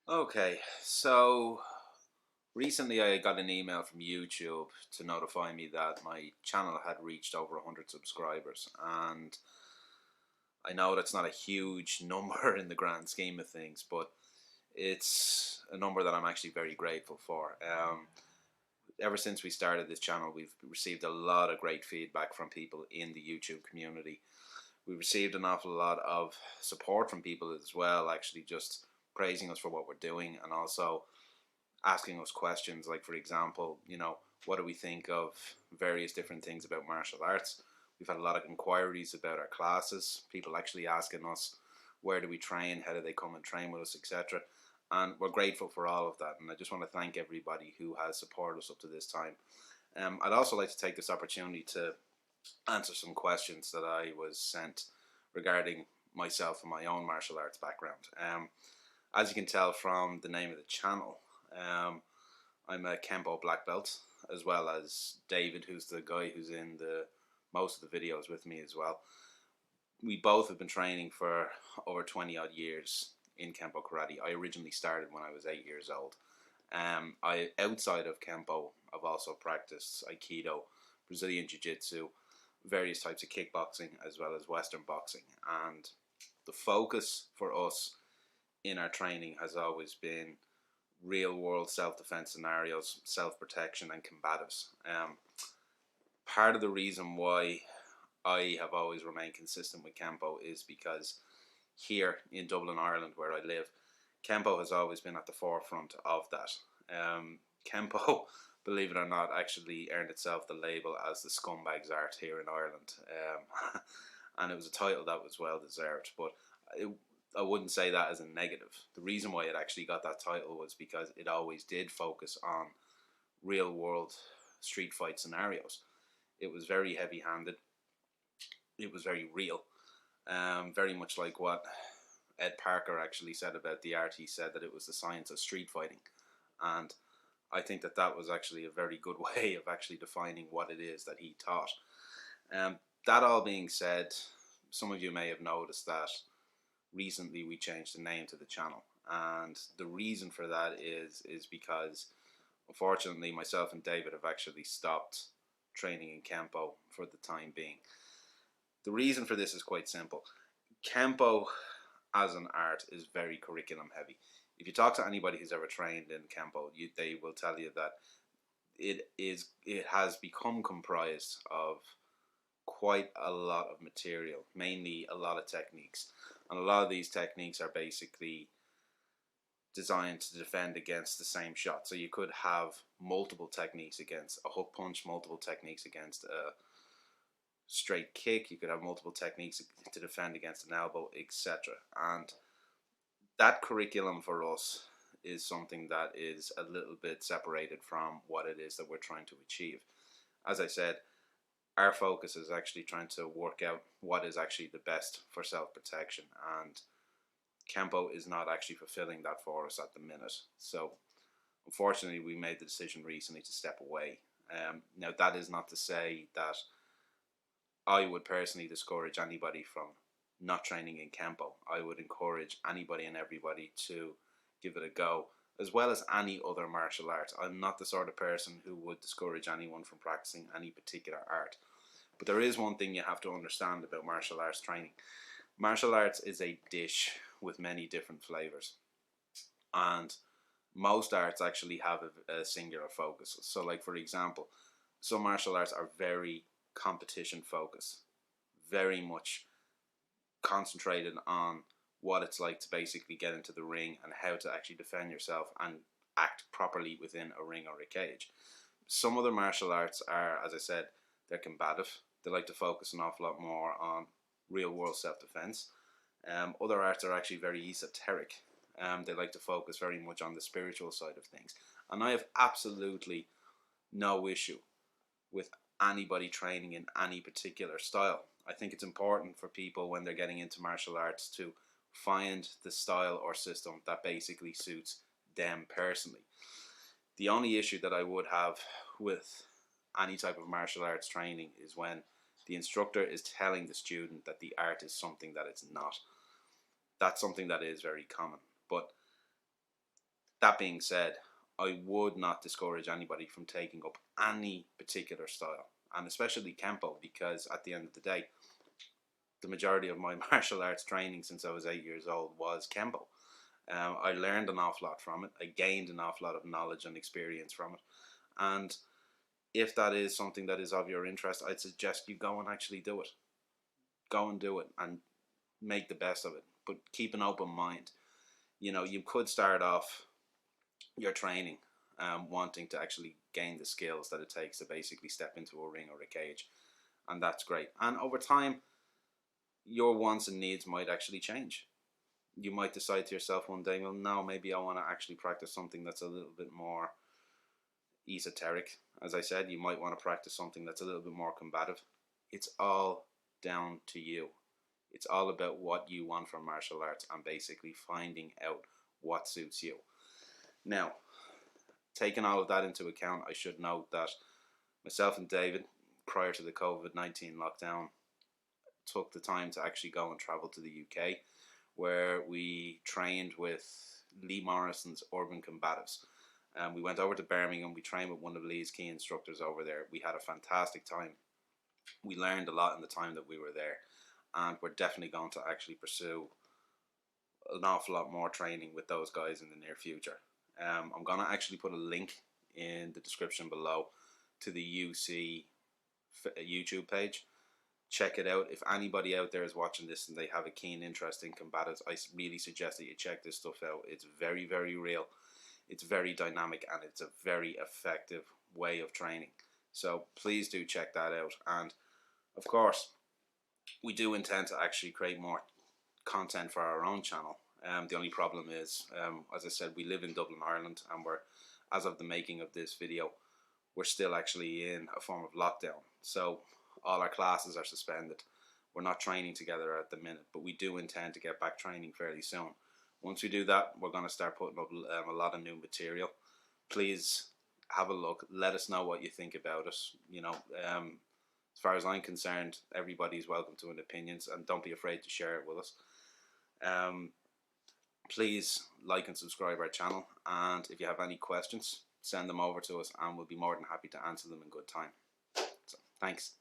Okay, so recently I got an email from YouTube to notify me that my channel had reached over 100 subscribers, and I know that's not a huge number in the grand scheme of things, but it's a number that I'm actually very grateful for. Ever since we started this channel, we've received a lot of great feedback from people in the YouTube community. We received an awful lot of support from people as well, actually just praising us for what we're doing, and also asking us questions like, for example, what do we think of various different things about martial arts. We've had a lot of inquiries about our classes, people actually asking us where do we train, how do they come and train with us, etc. And we're grateful for all of that, and I just want to thank everybody who has supported us up to this time. I'd also like to take this opportunity to answer some questions that I was sent regarding myself and my own martial arts background. As you can tell from the name of the channel, um, I'm a Kempo black belt, as well as David, who's the guy who's in the most of the videos with me as well. We both have been training for over 20 odd years in Kempo karate. I originally started when I was 8 years old. I outside of Kempo, I've also practiced Aikido, Brazilian Jiu Jitsu, various types of kickboxing, as well as Western boxing. And the focus for us in our training has always been real world self defense scenarios, self protection, and combatives. Part of the reason why I have always remained consistent with Kempo is because here in Dublin, Ireland, where I live, Kempo has always been at the forefront of that. Kempo, believe it or not, actually earned itself the label as the Scumbags Art here in Ireland. And it was a title that was well deserved, but it, I wouldn't say that as a negative. The reason why it actually got that title was because it always did focus on real world street fight scenarios. It was very heavy handed, it was very real, very much like what Ed Parker actually said about the art. He said that it was the science of street fighting. And I think that that was actually a very good way of actually defining what it is that he taught. That all being said, some of you may have noticed that recently we changed the name to the channel, and the reason for that is because unfortunately myself and David have actually stopped training in Kempo for the time being. The reason for this is quite simple. Kempo as an art is very curriculum heavy. If you talk to anybody who's ever trained in Kempo, they will tell you that it has become comprised of quite a lot of material, mainly a lot of techniques. And a lot of these techniques are basically designed to defend against the same shot. So you could have multiple techniques against a hook punch, multiple techniques against a straight kick, you could have multiple techniques to defend against an elbow, etc. And that curriculum for us is something that is a little bit separated from what it is that we're trying to achieve. As I said, our focus is actually trying to work out what is actually the best for self-protection, and Kempo is not actually fulfilling that for us at the minute. So unfortunately we made the decision recently to step away. Now that is not to say that I would personally discourage anybody from not training in Kempo. I would encourage anybody and everybody to give it a go, as well as any other martial art. I'm not the sort of person who would discourage anyone from practicing any particular art. But there is one thing you have to understand about martial arts training. Martial arts is a dish with many different flavors, and most arts actually have a singular focus. So, like for example, some martial arts are very competition focused, very much concentrated on what it's like to basically get into the ring and how to actually defend yourself and act properly within a ring or a cage. Some other martial arts are, as I said, they're combative. They like to focus an awful lot more on real world self defense. Other arts are actually very esoteric. They like to focus very much on the spiritual side of things. And I have absolutely no issue with anybody training in any particular style. I think it's important for people when they're getting into martial arts to find the style or system that basically suits them personally. The only issue that I would have with any type of martial arts training is when the instructor is telling the student that the art is something that it's not. That's something that is very common. But That being said, I would not discourage anybody from taking up any particular style, and especially Kempo, because at the end of the day, the majority of my martial arts training since I was 8 years old was Kempo. I learned an awful lot from it. I gained an awful lot of knowledge and experience from it. And if that is something that is of your interest, I'd suggest you go and actually do it. Go and do it and make the best of it. But keep an open mind. You know, you could start off your training wanting to actually gain the skills that it takes to basically step into a ring or a cage. And that's great. And over time, your wants and needs might actually change. You might decide to yourself one day, well, no, maybe I want to actually practice something that's a little bit more esoteric. As I said, you might want to practice something that's a little bit more combative. It's all down to you. It's all about what you want from martial arts and basically finding out what suits you. Now, taking all of that into account, I should note that myself and David, prior to the COVID-19 lockdown, took the time to actually go and travel to the UK, where we trained with Lee Morrison's Urban Combatives. We went over to Birmingham. We trained with one of Lee's key instructors over there. We had a fantastic time. We learned a lot in the time that we were there, and we're definitely going to actually pursue an awful lot more training with those guys in the near future. I'm going to actually put a link in the description below to the UC YouTube page. Check it out. If anybody out there is watching this and they have a keen interest in combatives, I really suggest that you check this stuff out. It's very, very real. It's very dynamic, and it's a very effective way of training. So please do check that out. And of course, we do intend to actually create more content for our own channel. The only problem is, as I said, we live in Dublin, Ireland, and we're, as of the making of this video, we're still actually in a form of lockdown. So all our classes are suspended. We're not training together at the minute, but we do intend to get back training fairly soon. Once we do that, we're going to start putting up a lot of new material. Please have a look. Let us know what you think about it. You know, as far as I'm concerned, everybody's welcome to an opinions, and don't be afraid to share it with us. Please like and subscribe our channel, and if you have any questions, send them over to us, and we'll be more than happy to answer them in good time. So, thanks.